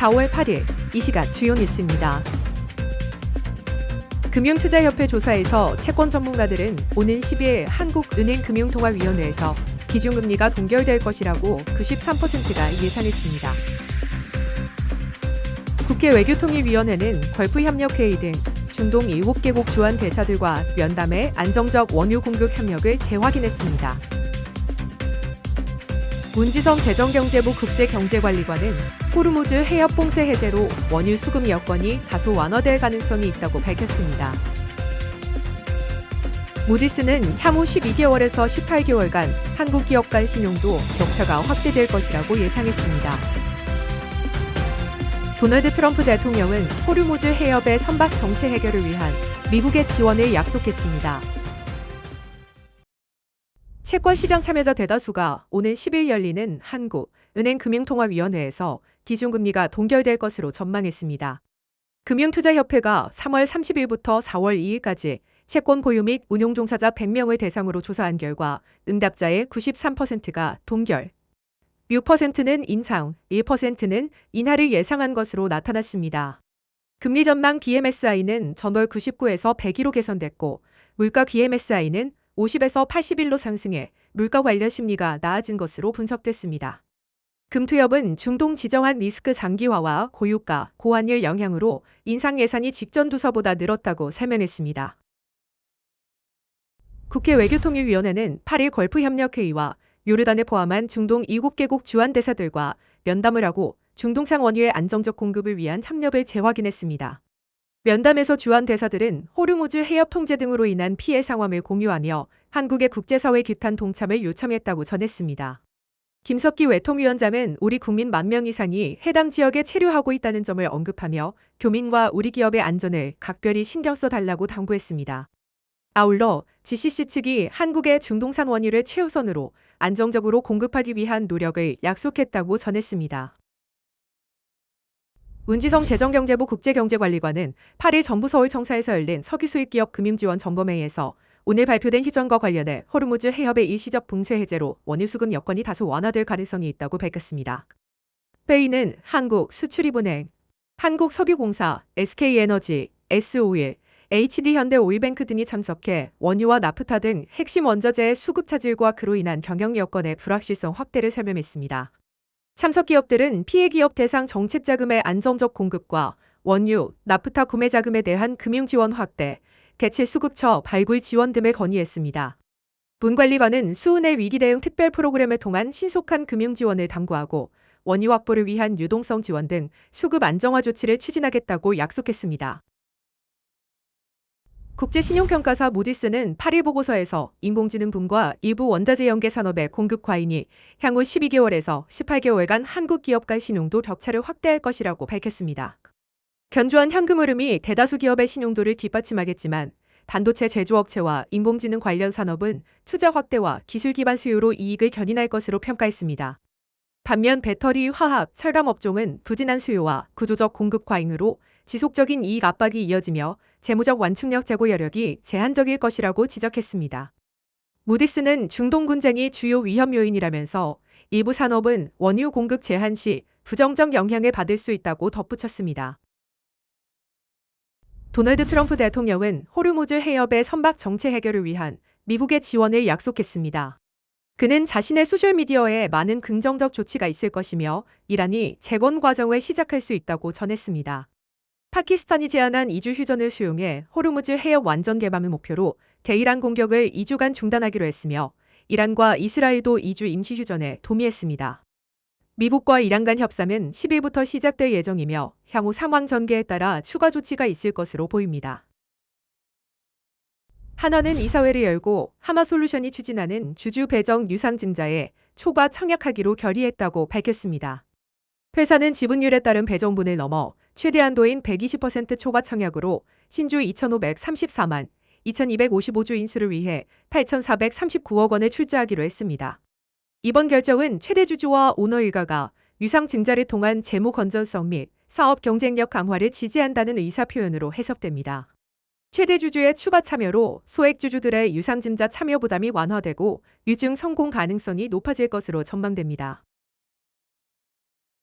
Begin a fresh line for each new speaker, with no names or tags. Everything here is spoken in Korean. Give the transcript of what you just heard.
4월 8일 이 시각 주요 뉴스입니다. 금융투자협회 조사에서 채권 전문가들은 오는 10일 한국은행금융통화위원회에서 기준금리가 동결될 것이라고 93%가 예상했습니다. 국회 외교통일위원회는 걸프협력회의 등 중동 7개국 주한 대사들과 면담해 안정적 원유 공급 협력을 재확인했습니다. 문지성 재정경제부 국제경제관리관은 호르무즈 해협 봉쇄 해제로 원유 수급 여건이 다소 완화될 가능성이 있다고 밝혔습니다. 무디스는 향후 12개월에서 18개월간 한국 기업 간 신용도 격차가 확대될 것이라고 예상했습니다. 도널드 트럼프 대통령은 호르무즈 해협의 선박 정체 해결을 위한 미국의 지원을 약속했습니다. 채권시장 참여자 대다수가 오는 10일 열리는 한국은행금융통화위원회에서 기준금리가 동결될 것으로 전망했습니다. 금융투자협회가 3월 30일부터 4월 2일까지 채권 보유 및 운용 종사자 100명을 대상으로 조사한 결과 응답자의 93%가 동결, 6%는 인상, 1%는 인하를 예상한 것으로 나타났습니다. 금리 전망 DMSI는 전월 99에서 102로 개선됐고 물가 DMSI는 50에서 81로 상승해 물가 관련 심리가 나아진 것으로 분석됐습니다. 금투협은 중동 지정한 리스크 장기화와 고유가, 고환율 영향으로 인상 예산이 직전 두서보다 늘었다고 설명했습니다. 국회 외교통일위원회는 8일 걸프협력회의와 요르단을 포함한 중동 7개국 주한 대사들과 면담을 하고 중동산 원유의 안정적 공급을 위한 협력을 재확인했습니다. 면담에서 주한 대사들은 호르무즈 해협 통제 등으로 인한 피해 상황을 공유하며 한국의 국제사회 규탄 동참을 요청했다고 전했습니다. 김석기 외통위원장은 우리 국민 10,000명 이상이 해당 지역에 체류하고 있다는 점을 언급하며 교민과 우리 기업의 안전을 각별히 신경 써달라고 당부했습니다. 아울러 GCC 측이 한국의 중동산 원유를 최우선으로 안정적으로 공급하기 위한 노력을 약속했다고 전했습니다. 문지성 재정경제부 국제경제관리관은 8일 정부 서울청사에서 열린 석유수입기업 금융지원 점검회의에서 오늘 발표된 휴전과 관련해 호르무즈 해협의 일시적 봉쇄 해제로 원유 수급 여건이 다소 완화될 가능성이 있다고 밝혔습니다. 회의는 한국수출입은행, 한국석유공사, SK에너지, S오일, HD현대오일뱅크 등이 참석해 원유와 나프타 등 핵심 원자재의 수급 차질과 그로 인한 경영 여건의 불확실성 확대를 설명했습니다. 참석 기업들은 피해 기업 대상 정책 자금의 안정적 공급과 원유, 나프타 구매 자금에 대한 금융 지원 확대, 개체 수급처 발굴 지원 등을 건의했습니다. 문관리관은 수은의 위기 대응 특별 프로그램을 통한 신속한 금융 지원을 당부하고 원유 확보를 위한 유동성 지원 등 수급 안정화 조치를 추진하겠다고 약속했습니다. 국제신용평가사 무디스는 8일 보고서에서 인공지능분과 일부 원자재 연계 산업의 공급 과잉이 향후 12개월에서 18개월간 한국 기업 간 신용도 격차를 확대할 것이라고 밝혔습니다. 견조한 현금 흐름이 대다수 기업의 신용도를 뒷받침하겠지만 반도체 제조업체와 인공지능 관련 산업은 투자 확대와 기술 기반 수요로 이익을 견인할 것으로 평가했습니다. 반면 배터리, 화학, 철강 업종은 부진한 수요와 구조적 공급 과잉으로 지속적인 이익 압박이 이어지며 재무적 완충력 제고 여력이 제한적일 것이라고 지적했습니다. 무디스는 중동 분쟁이 주요 위험 요인이라면서 일부 산업은 원유 공급 제한 시 부정적 영향을 받을 수 있다고 덧붙였습니다. 도널드 트럼프 대통령은 호르무즈 해협의 선박 정체 해결을 위한 미국의 지원을 약속했습니다. 그는 자신의 소셜미디어에 많은 긍정적 조치가 있을 것이며 이란이 재건 과정을 시작할 수 있다고 전했습니다. 파키스탄이 제안한 2주 휴전을 수용해 호르무즈 해협 완전 개방을 목표로 대이란 공격을 2주간 중단하기로 했으며 이란과 이스라엘도 2주 임시 휴전에 동의했습니다. 미국과 이란 간 협상은 10일부터 시작될 예정이며 향후 상황 전개에 따라 추가 조치가 있을 것으로 보입니다. 한화는 이사회를 열고 하마솔루션이 추진하는 주주 배정 유상증자에 초과 청약하기로 결의했다고 밝혔습니다. 회사는 지분율에 따른 배정분을 넘어 최대 한도인 120% 초과 청약으로 신주 2,534만 2,255주 인수를 위해 8,439억 원을 출자하기로 했습니다. 이번 결정은 최대 주주와 오너 일가가 유상증자를 통한 재무 건전성 및 사업 경쟁력 강화를 지지한다는 의사표현으로 해석됩니다. 최대 주주의 추가 참여로 소액 주주들의 유상증자 참여 부담이 완화되고 유증 성공 가능성이 높아질 것으로 전망됩니다.